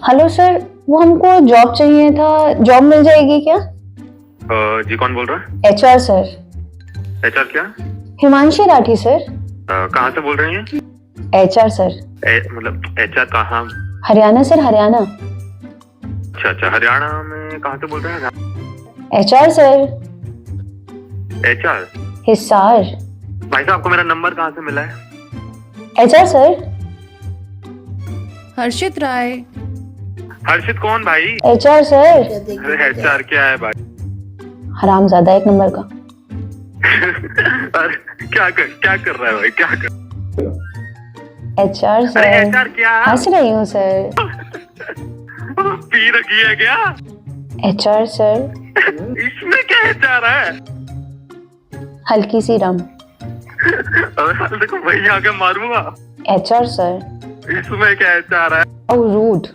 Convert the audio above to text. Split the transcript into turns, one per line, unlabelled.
Hello sir, वो हमको job चाहिए था, जॉब मिल जाएगी क्या?
जी कौन बोल रहा है?
HR sir.
एचआर क्या?
हिमांशी राठी सर।
कहाँ से बोल रहे हैं?
HR sir.
मतलब एचआर कहाँ?
हरियाणा सर, हरियाणा।
अच्छा अच्छा, हरियाणा में कहाँ से बोल रहे हैं?
HR sir.
एचआर?
हिसार।
भाई साहब, आपको मेरा नंबर कहाँ से मिला है?
HR sir.
हर्षित राय।
हर्षित कौन भाई?
HR sir.
अरे एचआर क्या है भाई?
हरामजादा एक नंबर का।
अरे क्या कर रहा है भाई, क्या कर?
एचआर
अरे
सर।
एचआर क्या?
हंस रही हूँ सर।
पी रखी है क्या?
HR sir.
इसमें क्या एचआर है?
हल्की सी रम।
अरे देखो भाई, आके मारूंगा।
HR sir.
इसमें क्या एचआर है?
ओ रूड।